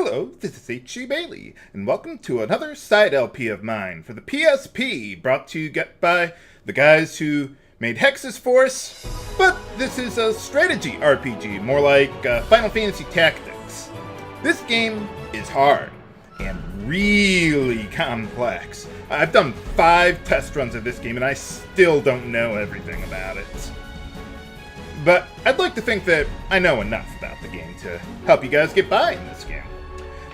Hello, this is H.G. Bailey, and welcome to another side LP of mine for the PSP, brought to you by the guys who made Hex's Force, but this is a strategy RPG, more like Final Fantasy Tactics. This game is hard, and really complex. I've done 5 test runs of this game, and I still don't know everything about it. But I'd like to think that I know enough about the game to help you guys get by in this game.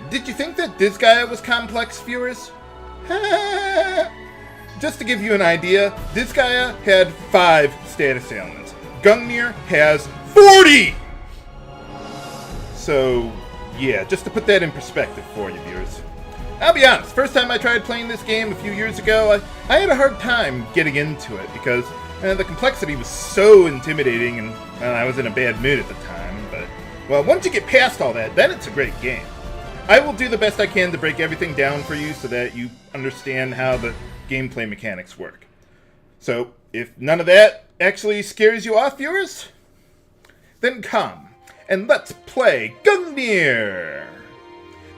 Did you think that Disgaea was complex, viewers? Just to give you an idea, Disgaea had 5 status ailments. Gungnir has 40! So, yeah, just to put that in perspective for you, viewers. I'll be honest, first time I tried playing this game a few years ago, I had a hard time getting into it because the complexity was so intimidating and I was in a bad mood at the time. But, well, once you get past all that, then it's a great game. I will do the best I can to break everything down for you so that you understand how the gameplay mechanics work. So, if none of that actually scares you off, viewers, then come and let's play Gungnir!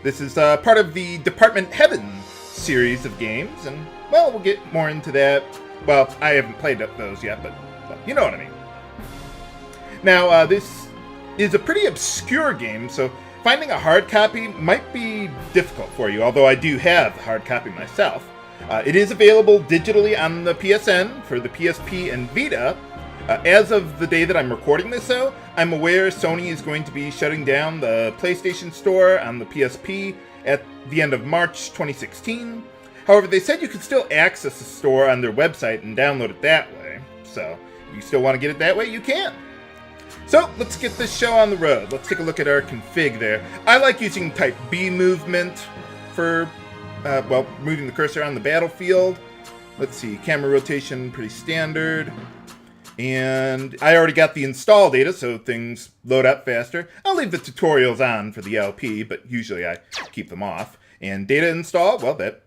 This is part of the Department Heaven series of games, and, well, we'll get more into that. Well, I haven't played those yet, but well, you know what I mean. Now, this is a pretty obscure game, so finding a hard copy might be difficult for you, although I do have the hard copy myself. It is available digitally on the PSN for the PSP and Vita. As of the day that I'm recording this, though, I'm aware Sony is going to be shutting down the PlayStation Store on the PSP at the end of March 2016. However, they said you could still access the store on their website and download it that way. So, if you still want to get it that way, you can. So, let's get this show on the road. Let's take a look at our config there. I like using Type B movement for, moving the cursor on the battlefield. Let's see, camera rotation, pretty standard. And I already got the install data, so things load up faster. I'll leave the tutorials on for the LP, but usually I keep them off. And data install, well, that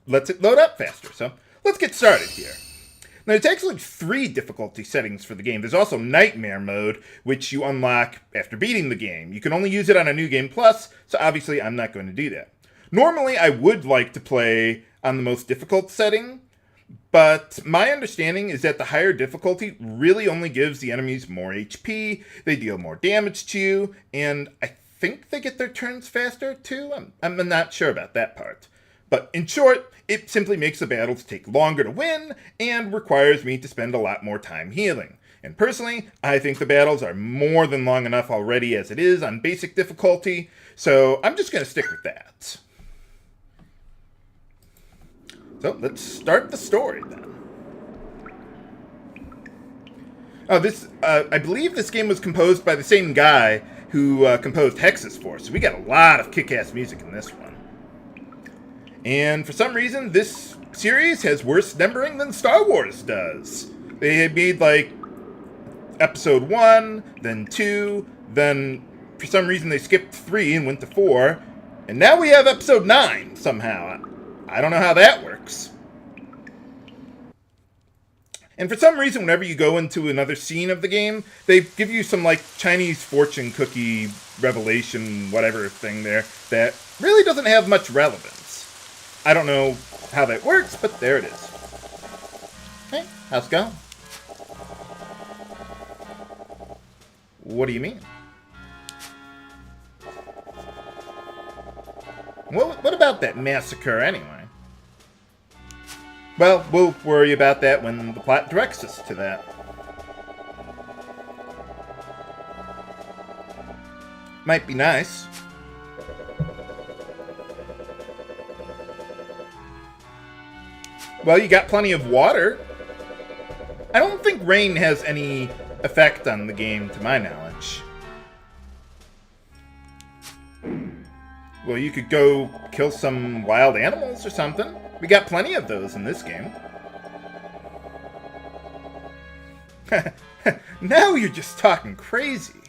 lets it load up faster. So let's get started here. Now, there's actually 3 difficulty settings for the game. There's also Nightmare Mode, which you unlock after beating the game. You can only use it on a New Game Plus, so obviously I'm not going to do that. Normally, I would like to play on the most difficult setting, but my understanding is that the higher difficulty really only gives the enemies more HP, they deal more damage to you, and I think they get their turns faster too? I'm not sure about that part. But in short, it simply makes the battles take longer to win and requires me to spend a lot more time healing. And personally, I think the battles are more than long enough already as it is on basic difficulty, so I'm just going to stick with that. So let's start the story then. I believe this game was composed by the same guy who composed Hex's Force, so we got a lot of kick-ass music in this one. And for some reason, this series has worse numbering than Star Wars does. They had made, like, Episode 1, then 2, then for some reason they skipped 3 and went to 4, and now we have Episode 9, somehow. I don't know how that works. And for some reason, whenever you go into another scene of the game, they give you some, like, Chinese fortune cookie revelation, whatever thing there, that really doesn't have much relevance. I don't know how that works, but there it is. Hey, how's it going? What do you mean? What about that massacre anyway? Well, we'll worry about that when the plot directs us to that. Might be nice. Well, you got plenty of water. I don't think rain has any effect on the game, to my knowledge. Well, you could go kill some wild animals or something. We got plenty of those in this game. Now you're just talking crazy.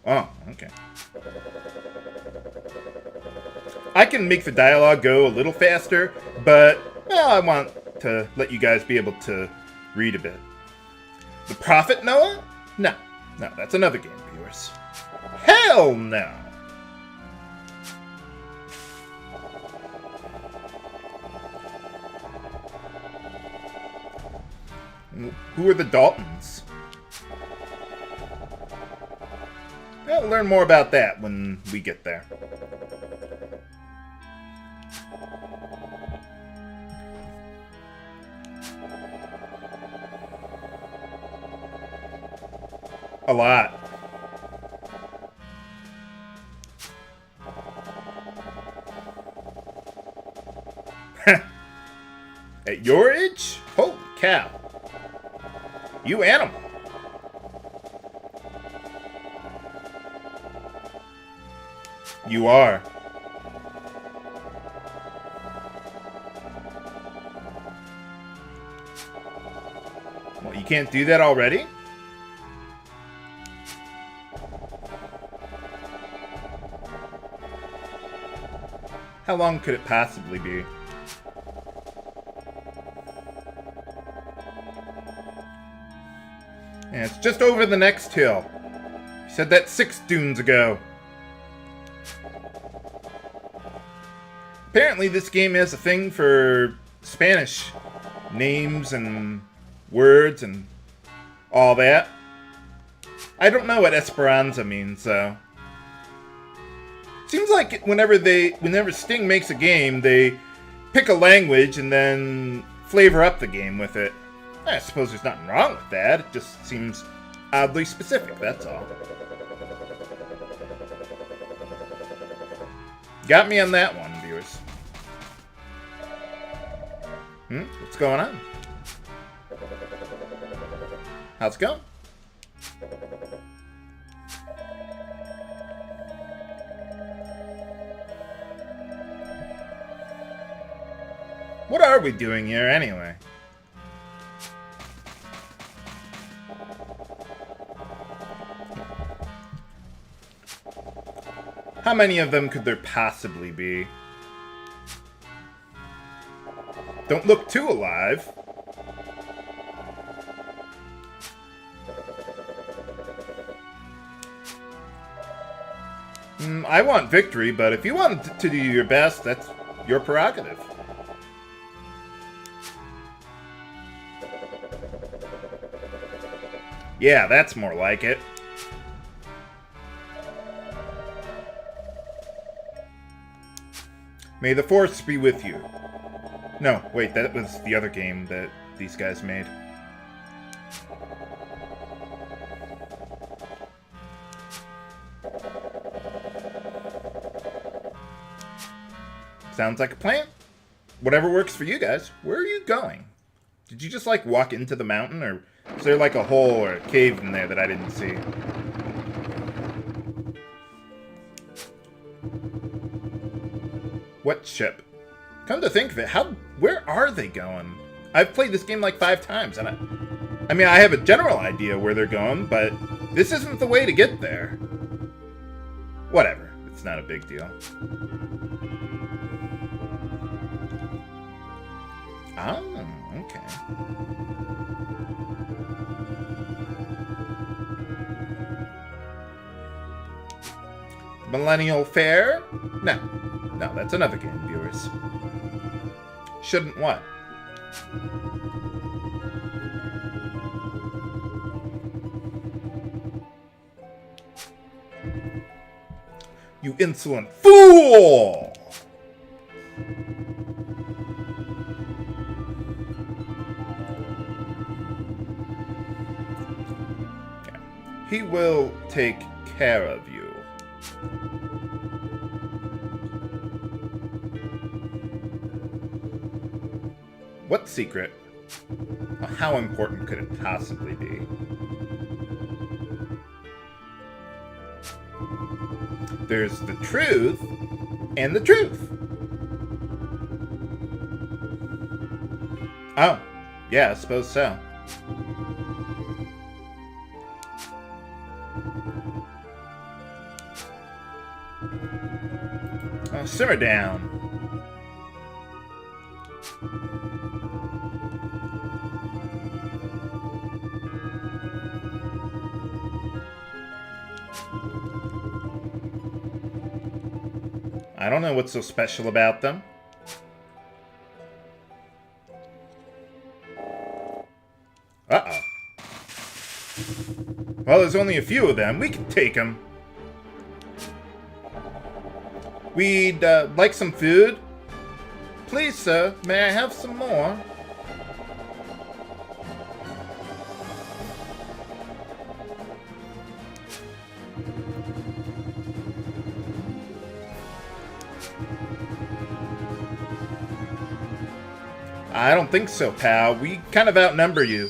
Oh, okay. I can make the dialogue go a little faster, but, well, I want to let you guys be able to read a bit. The Prophet Noah? No. No, that's another game, viewers. Hell no! Who are the Daltons? We'll learn more about that when we get there. A lot. At your age? Holy cow. You animal. You are. Well, you can't do that already? How long could it possibly be? And it's just over the next hill. You said that 6 dunes ago. Apparently this game has a thing for Spanish names and words and all that. I don't know what Esperanza means, though. Seems like whenever Sting makes a game, they pick a language and then flavor up the game with it. I suppose there's nothing wrong with that. It just seems oddly specific, that's all. Got me on that one, viewers. What's going on? How's it going? What are we doing here, anyway? How many of them could there possibly be? Don't look too alive. I want victory, but if you want to do your best, that's your prerogative. Yeah, that's more like it. May the Force be with you. No, wait, that was the other game that these guys made. Sounds like a plan. Whatever works for you guys. Where are you going? Did you just, like, walk into the mountain, or is there, like, a hole or a cave in there that I didn't see? What ship? Come to think of it, where are they going? I've played this game like 5 times, and I mean, I have a general idea where they're going, but this isn't the way to get there. Whatever, it's not a big deal. Oh, okay. Millennial Fair? No, that's another game, viewers. Shouldn't what? You insolent fool! Okay. He will take care of you. What secret? How important could it possibly be? There's the truth and the truth. Oh, yeah, I suppose so. Oh, simmer down. I don't know what's so special about them. Uh-oh. Well, there's only a few of them. We can take them. We'd like some food. Please, sir, may I have some more? I don't think so, pal. We kind of outnumber you.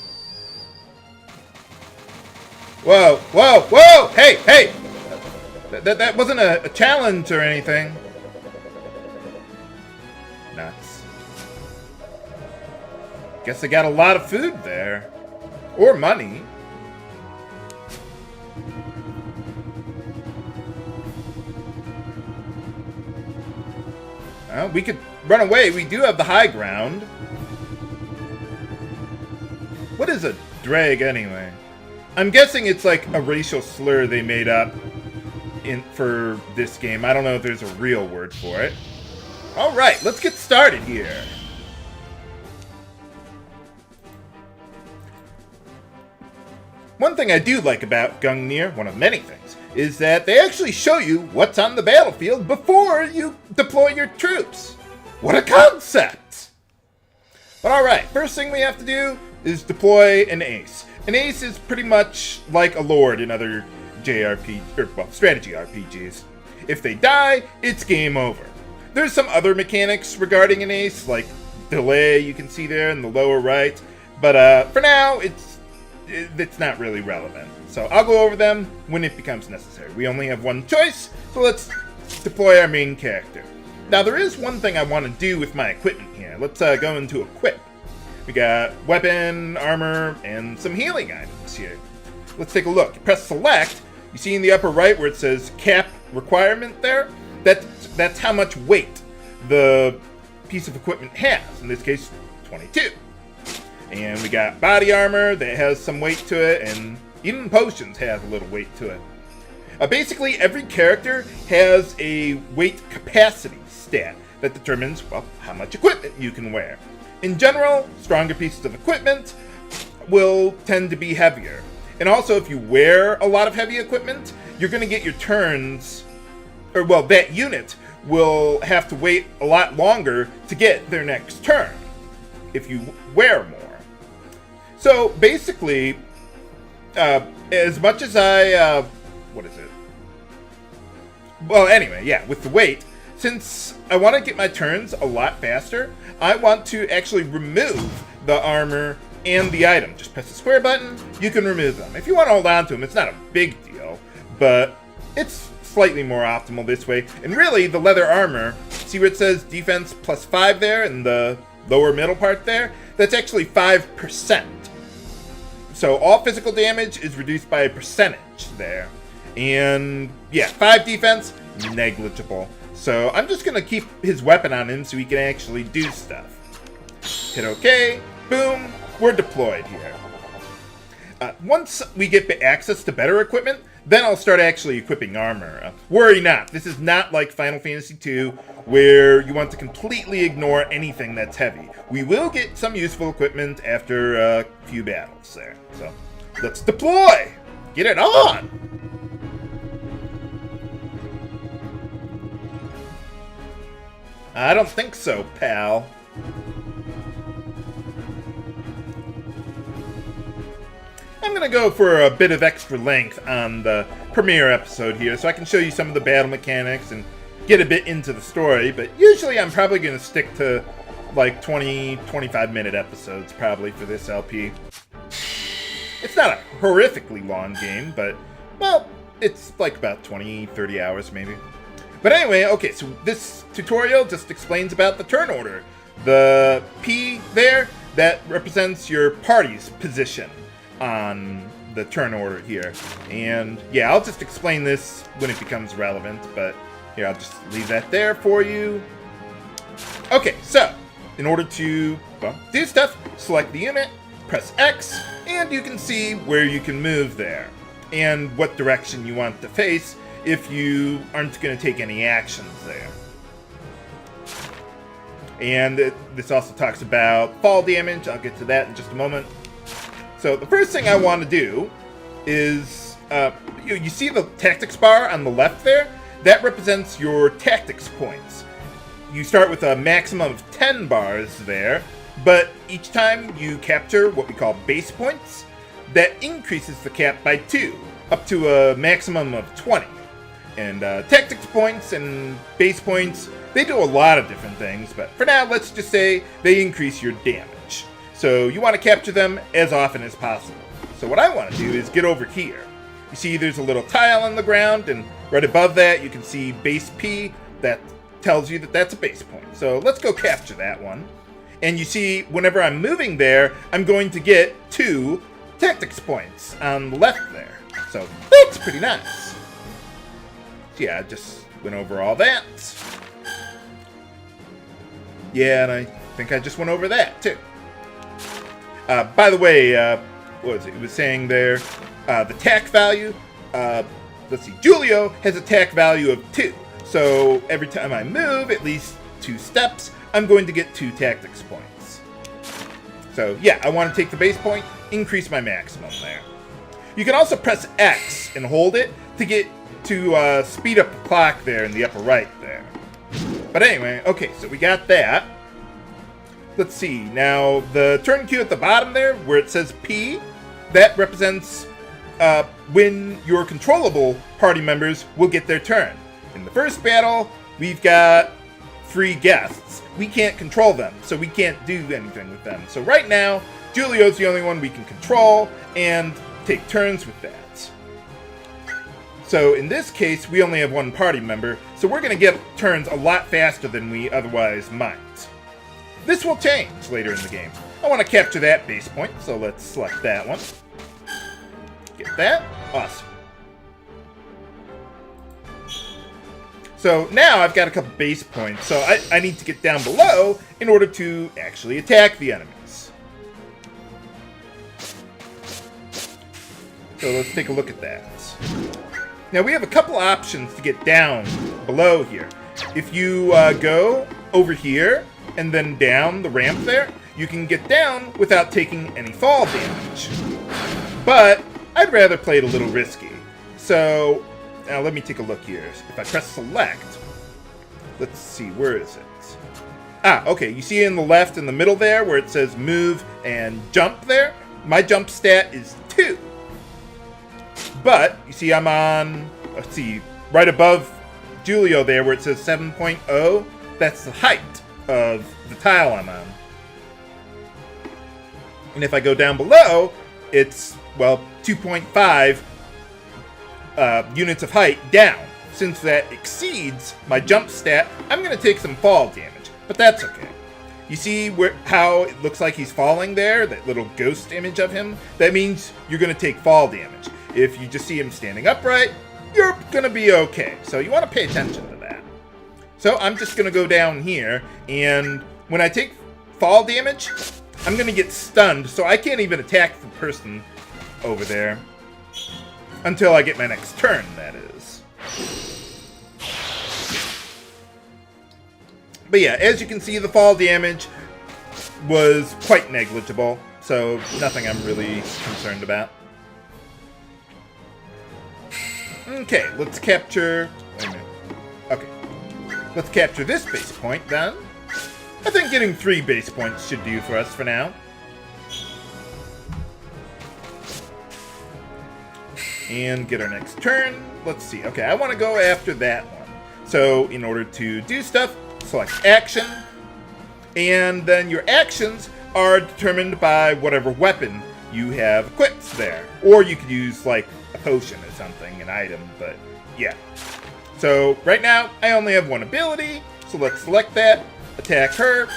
Whoa, whoa, whoa! Hey, hey! That wasn't a challenge or anything. Nuts. Guess I got a lot of food there. Or money. Well, we could run away. We do have the high ground. What is a drag anyway? I'm guessing it's like a racial slur they made up for this game. I don't know if there's a real word for it. Alright, let's get started here. One thing I do like about Gungnir, one of many things, is that they actually show you what's on the battlefield before you deploy your troops. What a concept! But alright, first thing we have to do is deploy an ace. An ace is pretty much like a lord in other strategy RPGs. If they die, it's game over. There's some other mechanics regarding an ace, like delay you can see there in the lower right, but for now, it's not really relevant. So I'll go over them when it becomes necessary. We only have one choice, so let's deploy our main character. Now there is one thing I want to do with my equipment here. Let's go into equip. We got weapon, armor, and some healing items here. Let's take a look. Press select. You see in the upper right where it says cap requirement there? That's how much weight the piece of equipment has. In this case, 22. And we got body armor that has some weight to it, and even potions have a little weight to it. Basically, every character has a weight capacity stat that determines, well, how much equipment you can wear. In general, stronger pieces of equipment will tend to be heavier. And also, if you wear a lot of heavy equipment, you're going to get your turns, or well, that unit will have to wait a lot longer to get their next turn if you wear more. So basically, as much as I, what is it? Well, anyway, yeah, with the weight, since I want to get my turns a lot faster, I want to actually remove the armor and the item. Just press the square button, you can remove them. If you want to hold on to them, it's not a big deal, but it's slightly more optimal this way. And really, the leather armor, see where it says defense +5 there in the lower middle part there? That's actually 5%. So all physical damage is reduced by a percentage there. And yeah, 5 defense, negligible. So I'm just going to keep his weapon on him so he can actually do stuff. Hit OK. Boom. We're deployed here. Once we get access to better equipment, then I'll start actually equipping armor. Worry not. This is not like Final Fantasy II, where you want to completely ignore anything that's heavy. We will get some useful equipment after a few battles there. So let's deploy! Get it on! I don't think so, pal. I'm going to go for a bit of extra length on the premiere episode here so I can show you some of the battle mechanics and get a bit into the story, but usually I'm probably going to stick to like 20-25 minute episodes probably for this LP. It's not a horrifically long game, but, well, it's like about 20-30 hours maybe. But anyway, okay, so this tutorial just explains about the turn order. The P there, that represents your party's position on the turn order here. And yeah, I'll just explain this when it becomes relevant, but here, I'll just leave that there for you. Okay, so in order to, well, do stuff, select the unit, press X, and you can see where you can move there. and what direction you want to face if you aren't going to take any actions there. And this also talks about fall damage. I'll get to that in just a moment. So the first thing I want to do is, you see the tactics bar on the left there? That represents your tactics points. You start with a maximum of 10 bars there, but each time you capture what we call base points, that increases the cap by 2, up to a maximum of 20. And tactics points and base points, they do a lot of different things, but for now, let's just say they increase your damage. So you want to capture them as often as possible. So what I want to do is get over here. You see there's a little tile on the ground, and right above that you can see base P. That tells you that that's a base point. So let's go capture that one. And you see, whenever I'm moving there, I'm going to get 2 tactics points on the left there. So that's pretty nice. So yeah, I just went over all that. Yeah, and I think I just went over that too. By the way, what was it? It was saying there, the attack value, let's see, Julio has attack value of 2. So every time I move at least 2 steps, I'm going to get 2 tactics points. So yeah, I want to take the base point, increase my maximum there. You can also press X and hold it to speed up the clock there in the upper right there. But anyway, okay, so we got that. Let's see, now the turn queue at the bottom there, where it says P, that represents when your controllable party members will get their turn. In the first battle, we've got 3 guests. We can't control them, so we can't do anything with them. So right now, Julio's the only one we can control and take turns with that. So in this case, we only have 1 party member, so we're going to get turns a lot faster than we otherwise might. This will change later in the game. I want to capture that base point, so let's select that one. Get that. Awesome. So now I've got a couple base points, so I need to get down below in order to actually attack the enemies. So let's take a look at that. Now we have a couple options to get down below here. If you go over here and then down the ramp there, you can get down without taking any fall damage. But I'd rather play it a little risky. So now let me take a look here. If I press select, let's see, where is it? Okay, you see in the left in the middle there where it says move and jump there? My jump stat is 2. But, you see I'm on, let's see, right above Julio there where it says 7.0. That's the height of the tile I'm on. And if I go down below, it's, well, 2.5 units of height down. Since that exceeds my jump stat, I'm going to take some fall damage, but that's okay. You see how it looks like he's falling there, that little ghost image of him? That means you're going to take fall damage. If you just see him standing upright, you're going to be okay. So you want to pay attention to that. So I'm just going to go down here, and when I take fall damage, I'm going to get stunned, so I can't even attack the person over there until I get my next turn, that is. But yeah, as you can see, the fall damage was quite negligible, so nothing I'm really concerned about. Okay, let's capture... Wait a minute. Okay. Let's capture this base point, then. I think getting 3 base points should do for us for now. And get our next turn. Let's see. Okay, I want to go after that one. So, in order to do stuff, select action. And then your actions are determined by whatever weapon you have equipped there. Or you could use, like, a potion or something, an item, but yeah. So, right now, I only have 1 ability, so let's select that, attack her,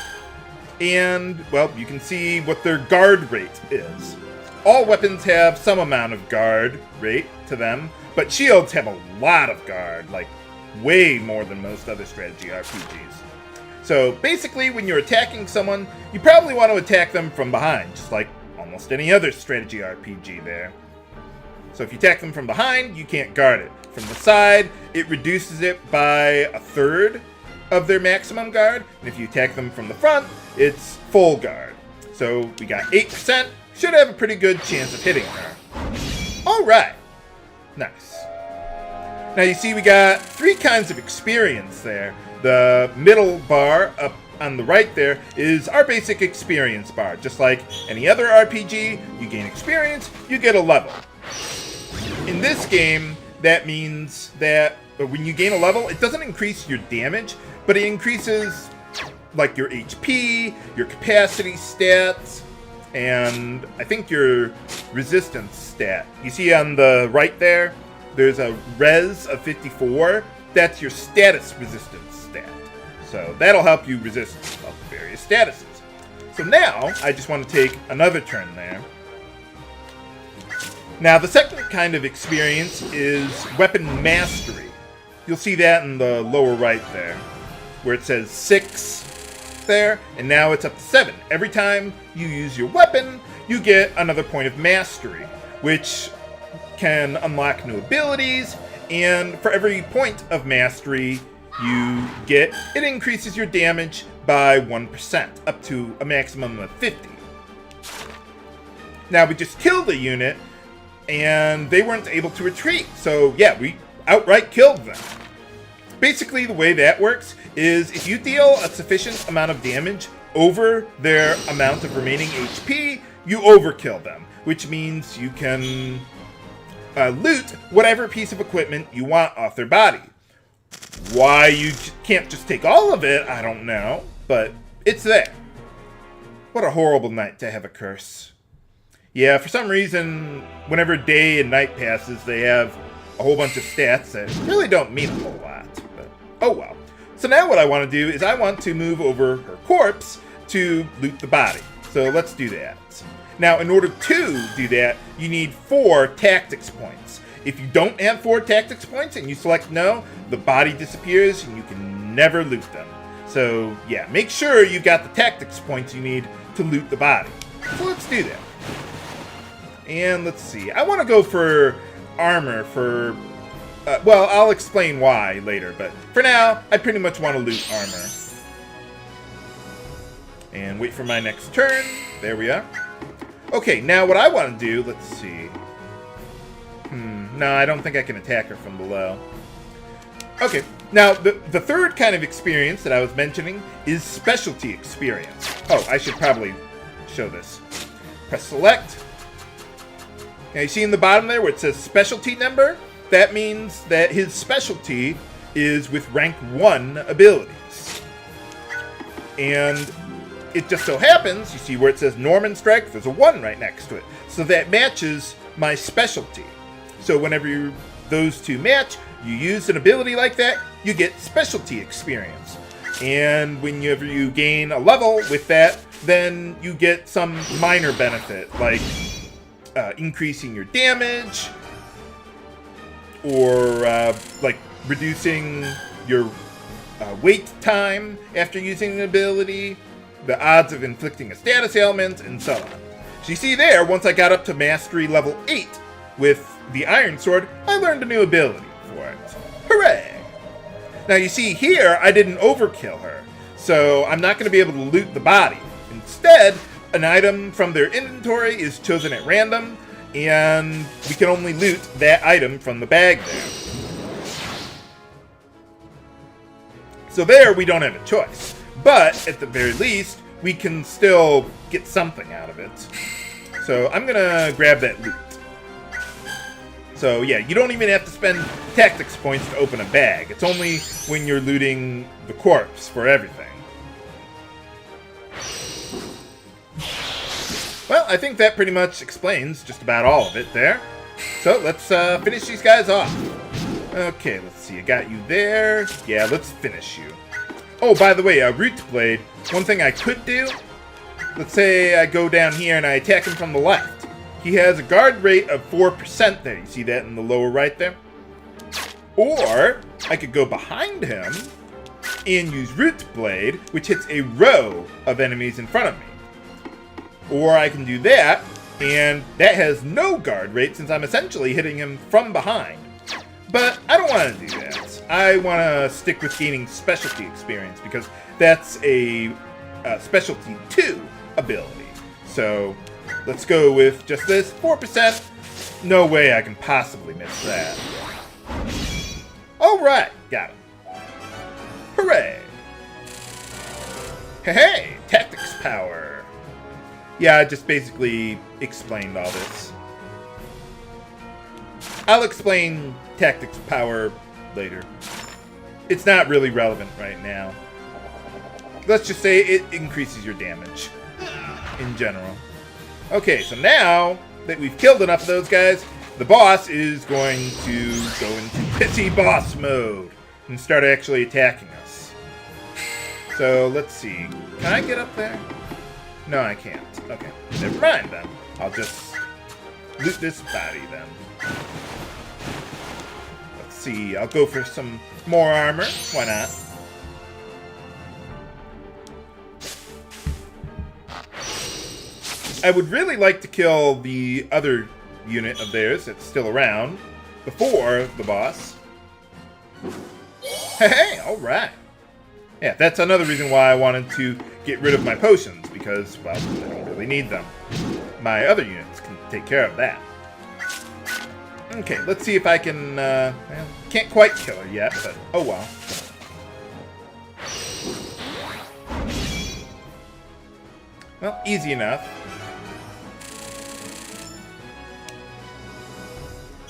and, well, you can see what their guard rate is. All weapons have some amount of guard rate to them, but shields have a lot of guard, like, way more than most other strategy RPGs. So, basically, when you're attacking someone, you probably want to attack them from behind, just like almost any other strategy RPG there. So if you attack them from behind, you can't guard it. From the side, it reduces it by 1/3 of their maximum guard. And if you attack them from the front, it's full guard. So we got 8%. Should have a pretty good chance of hitting her. Alright. Nice. Now you see we got 3 kinds of experience there. The middle bar up on the right there is our basic experience bar. Just like any other RPG, you gain experience, you get a level. In this game, that means that when you gain a level, it doesn't increase your damage, but it increases like your HP, your capacity stats, and I think your resistance stat. You see on the right there, there's a res of 54. That's your status resistance stat. So that'll help you resist various statuses. So now, I just want to take another turn there. Now, the second kind of experience is Weapon Mastery. You'll see that in the lower right there, where it says 6 there, and now it's up to 7. Every time you use your weapon, you get another point of mastery, which can unlock new abilities, and for every point of mastery you get, it increases your damage by 1%, up to a maximum of 50. Now, we just killed the unit, and they weren't able to retreat. So yeah, we outright killed them. Basically, the way that works is if you deal a sufficient amount of damage over their amount of remaining HP, you overkill them, which means you can loot whatever piece of equipment you want off their body. Why you can't just take all of it, I don't know, but it's there. What a horrible night to have a curse. Yeah, for some reason, whenever day and night passes, they have a whole bunch of stats that really don't mean a whole lot. But oh well. So now what I want to do is I want to move over her corpse to loot the body. So let's do that. Now, in order to do that, you need 4 tactics points. If you don't have 4 tactics points and you select no, the body disappears and you can never loot them. So yeah, make sure you got the tactics points you need to loot the body. So let's do that. And let's see. I want to go for armor for... well, I'll explain why later, but for now, I pretty much want to loot armor. And wait for my next turn. There we are. Okay, now what I want to do... Let's see. No, I don't think I can attack her from below. Okay, now the third kind of experience that I was mentioning is specialty experience. Oh, I should probably show this. Press select. Now you see in the bottom there where it says specialty number? That means that his specialty is with rank 1 abilities. And it just so happens, you see where it says Norman Strike, there's a 1 right next to it. So that matches my specialty. So whenever those two match, you use an ability like that, you get specialty experience. And whenever you gain a level with that, then you get some minor benefit, like increasing your damage, or like reducing your wait time after using an ability, the odds of inflicting a status ailment, and so on. So you see there, once I got up to mastery level 8 with the Iron Sword, I learned a new ability for it. Hooray! Now you see here, I didn't overkill her, so I'm not going to be able to loot the body. Instead, an item from their inventory is chosen at random, and we can only loot that item from the bag there. So there, we don't have a choice. But, at the very least, we can still get something out of it. So I'm going to grab that loot. So yeah, you don't even have to spend tactics points to open a bag. It's only when you're looting the corpse for everything. Well, I think that pretty much explains just about all of it there. So let's finish these guys off. Okay, let's see. I got you there. Yeah, let's finish you. Oh, by the way, Root Blade. One thing I could do. Let's say I go down here and I attack him from the left. He has a guard rate of 4% there. You see that in the lower right there? Or I could go behind him and use Root Blade, which hits a row of enemies in front of me. Or I can do that And that has no guard rate since I'm essentially hitting him from behind. But I don't want to do that. I want to stick with gaining specialty experience because that's a specialty 2 ability. So let's go with just this 4%. No way I can possibly miss that. Alright, got him. Hooray! Hey, tactics power. Yeah, I just basically explained all this. I'll explain tactics power later. It's not really relevant right now. Let's just say it increases your damage in general. Okay, so now that we've killed enough of those guys, the boss is going to go into pity boss mode and start actually attacking us. So let's see. Can I get up there? No, I can't. Okay, never mind then. I'll just loot this body then. Let's see. I'll go for some more armor. Why not? I would really like to kill the other unit of theirs that's still around before the boss. Hey, alright. Yeah, that's another reason why I wanted to get rid of my potions, because, well, I don't really need them. My other units can take care of that. Okay, let's see if I can, well, can't quite kill her yet, but oh well. Well, easy enough.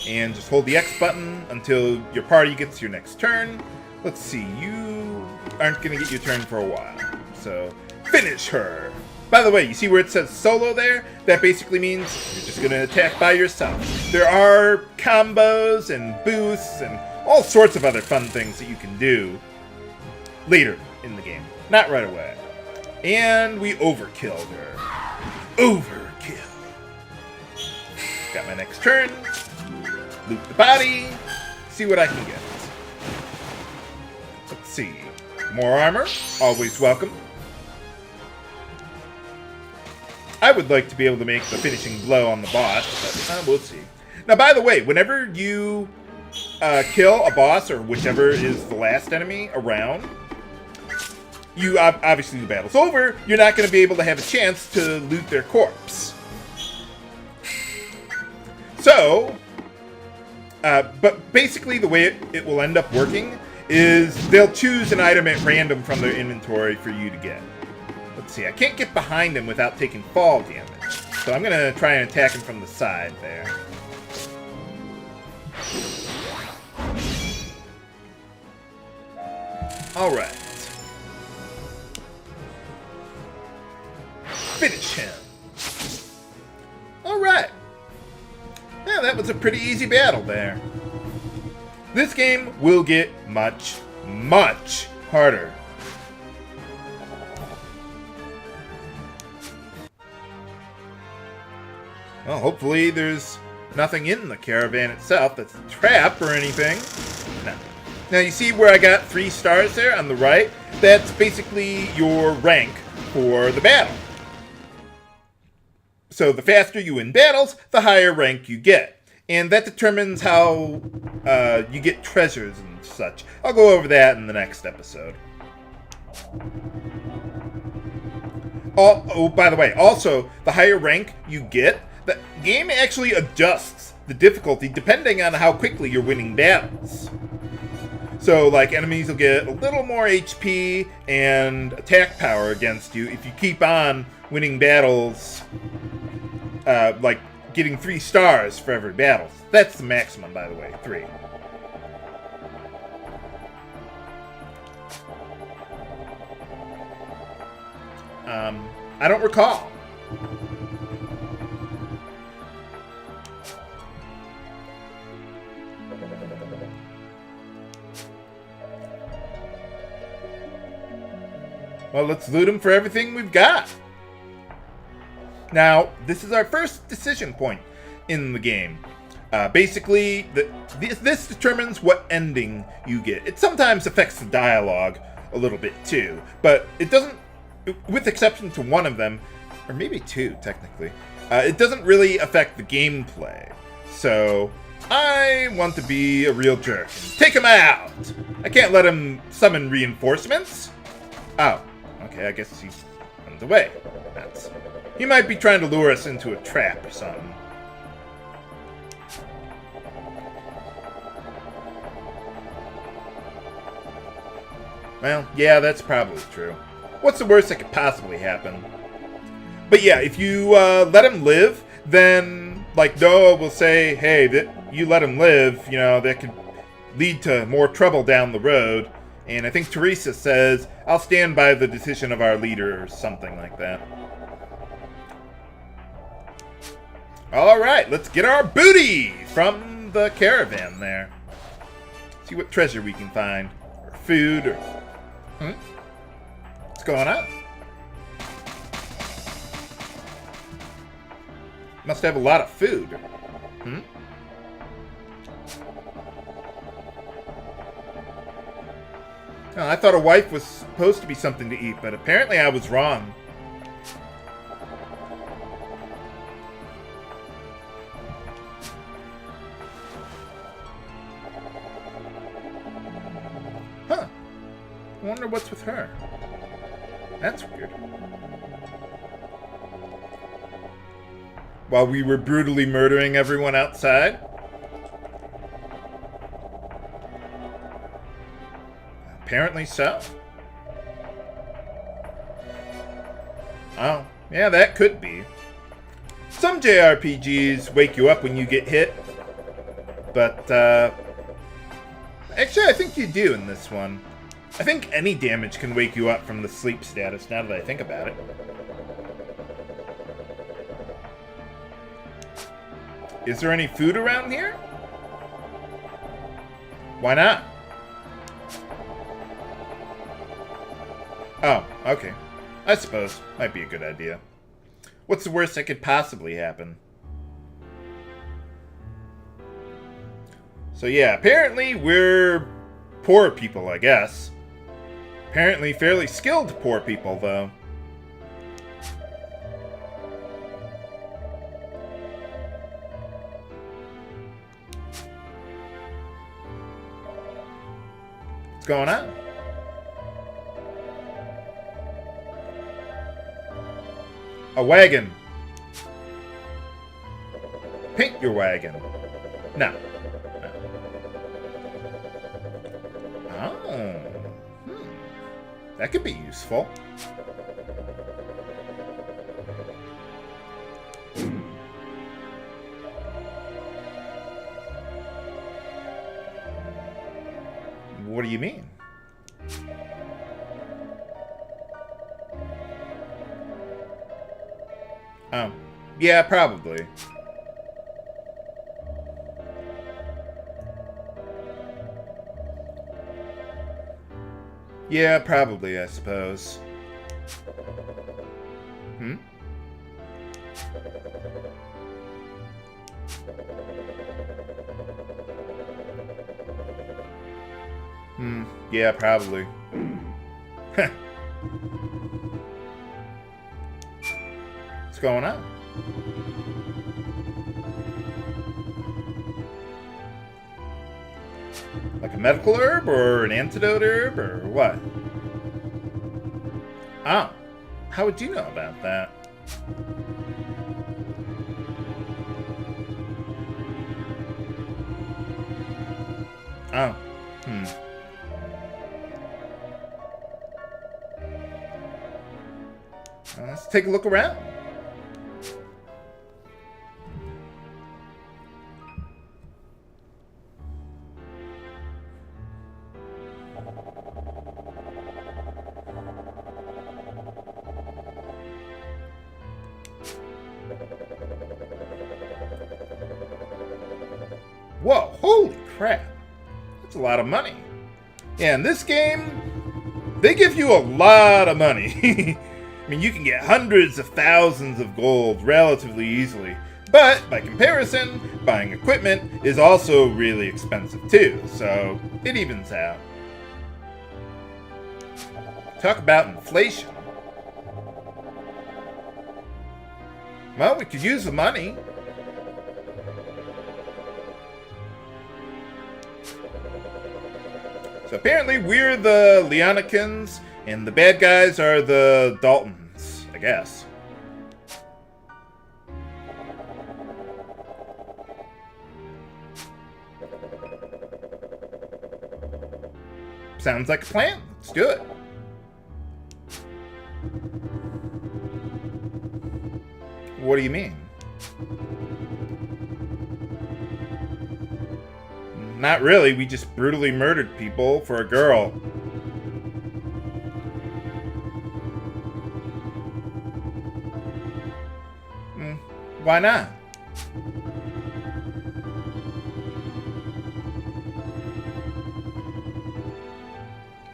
And just hold the X button until your party gets your next turn. Let's see, you aren't going to get your turn for a while. So, finish her! By the way, you see where it says solo there? That basically means you're just going to attack by yourself. There are combos and boosts and all sorts of other fun things that you can do later in the game. Not right away. And we overkilled her. Overkill. Got my next turn. Loot the body. See what I can get. Let's see. More armor. Always welcome. I would like to be able to make the finishing blow on the boss, but we'll see. Now, by the way, whenever you kill a boss, or whichever is the last enemy around, you obviously the battle's over, you're not going to be able to have a chance to loot their corpse. So, but basically the way it will end up working is they'll choose an item at random from their inventory for you to get. Let's see, I can't get behind him without taking fall damage. So I'm going to try and attack him from the side there. Alright. Finish him. Alright. Yeah, that was a pretty easy battle there. This game will get much, much harder. Well, hopefully there's nothing in the caravan itself that's a trap or anything. No. Now, you see where I got 3 stars there on the right? That's basically your rank for the battle. So the faster you win battles, the higher rank you get. And that determines how you get treasures and such. I'll go over that in the next episode. Oh, by the way, also, the higher rank you get, the game actually adjusts the difficulty depending on how quickly you're winning battles. So, like, enemies will get a little more HP and attack power against you if you keep on winning battles, like getting 3 stars for every battle. That's the maximum, by the way, 3. I don't recall. Well, let's loot them for everything we've got. Now, this is our first decision point in the game. Basically, this determines what ending you get. It sometimes affects the dialogue a little bit too, but it doesn't, with exception to one of them, or maybe 2 technically. it doesn't really affect the gameplay. So I want to be a real jerk and take him out. I can't let him summon reinforcements. Oh, okay, I guess he's runs away. He might be trying to lure us into a trap or something. Well, yeah, that's probably true. What's the worst that could possibly happen? But yeah, if you let him live, then, like, Noah will say, hey, that you let him live, you know, that could lead to more trouble down the road. And I think Teresa says, I'll stand by the decision of our leader, or something like that. Alright, let's get our booty from the caravan there. See what treasure we can find. Or food, or... What's going on? Must have a lot of food. Oh, I thought a wife was supposed to be something to eat, but apparently I was wrong. Huh. I wonder what's with her. That's weird. While we were brutally murdering everyone outside? Apparently so. Oh, yeah, that could be. Some JRPGs wake you up when you get hit. But, actually, I think you do in this one. I think any damage can wake you up from the sleep status, now that I think about it. Is there any food around here? Why not? Oh, okay. I suppose. Might be a good idea. What's the worst that could possibly happen? So yeah, apparently we're poor people, I guess. Apparently fairly skilled poor people, though. What's going on? A wagon. Paint your wagon. No. Oh. That could be useful. What do you mean? Oh. Yeah, probably. Yeah, probably, I suppose. Yeah, probably. What's going on? Like a medical herb or an antidote herb or what? Oh, how would you know about that? Oh, Let's take a look around. Whoa, holy crap. That's a lot of money. Yeah, in this game, they give you a lot of money. I mean, you can get hundreds of thousands of gold relatively easily. But, by comparison, buying equipment is also really expensive too, so it evens out. Talk about inflation. Well, we could use the money. So apparently we're the Leonicans, and the bad guys are the Daltons, I guess. Sounds like a plan. Let's do it. What do you mean? Not really. We just brutally murdered people for a girl. Why not?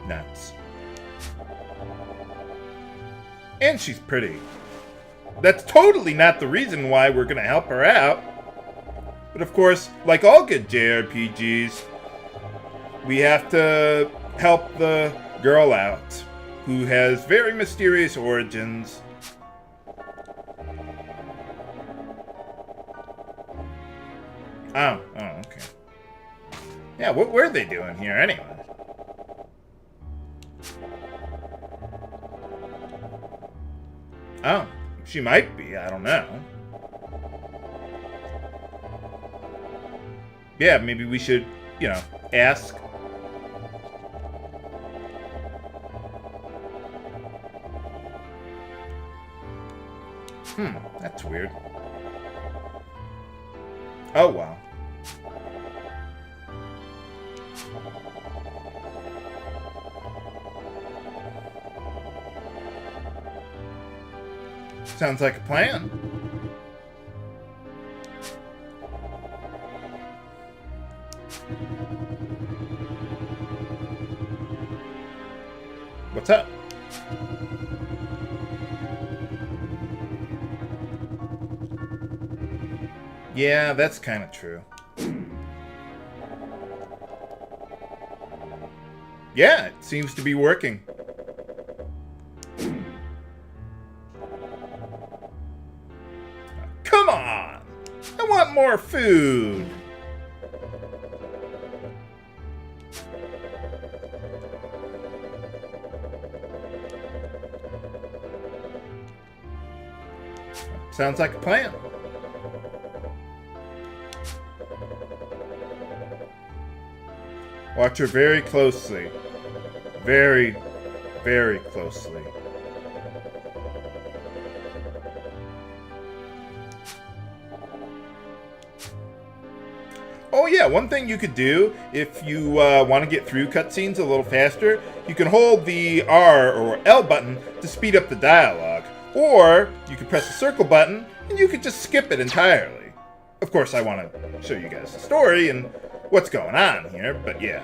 Nuts. And she's pretty. That's totally not the reason why we're gonna help her out. But of course, like all good JRPGs, we have to help the girl out, who has very mysterious origins. Oh, okay. Yeah, what were they doing here anyway? Oh, she might be, I don't know. Yeah, maybe we should, you know, ask. That's weird. Oh, wow. Sounds like a plan. What's up? Yeah, that's kind of true. Yeah, it seems to be working. Come on! I want more food! Sounds like a plan. Watch her very closely. Very, very closely. Oh yeah, one thing you could do if you want to get through cutscenes a little faster, you can hold the R or L button to speed up the dialogue. Or you could press the circle button and you could just skip it entirely. Of course, I want to show you guys the story and what's going on here, but yeah.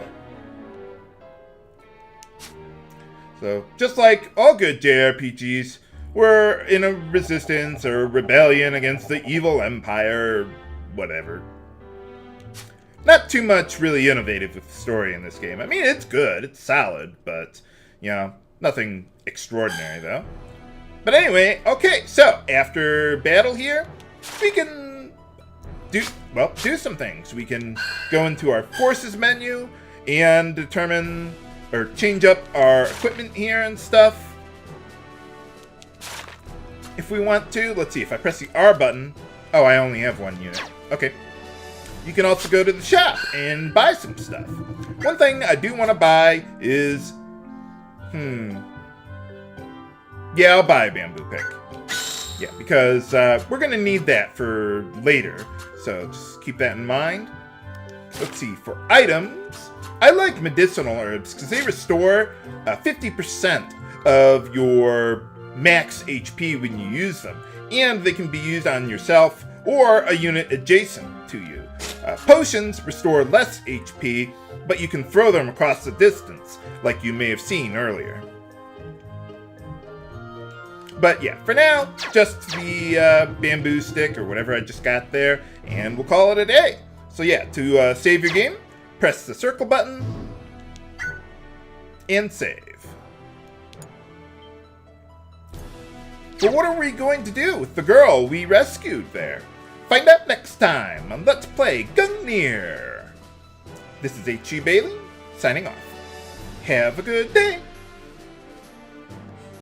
So, just like all good JRPGs, we're in a resistance or rebellion against the evil empire or whatever. Not too much really innovative with the story in this game. I mean, it's good, it's solid, but, you know, nothing extraordinary though. But anyway, okay, so after battle here, we can do some things. We can go into our forces menu and determine or change up our equipment here and stuff. If we want to, let's see, if I press the R button, oh, I only have one unit. Okay. You can also go to the shop and buy some stuff. One thing I do want to buy is, yeah, I'll buy a bamboo pick. Yeah, because we're going to need that for later. So just keep that in mind. Let's see, for items, I like medicinal herbs because they restore 50% of your max HP when you use them. And they can be used on yourself or a unit adjacent to you. Potions restore less HP, but you can throw them across the distance, like you may have seen earlier. But yeah, for now, just the bamboo stick or whatever I just got there, and we'll call it a day. So yeah, to save your game, press the circle button, and save. But what are we going to do with the girl we rescued there? Find out next time on Let's Play Gungnir. This is H.E. Bailey, signing off. Have a good day.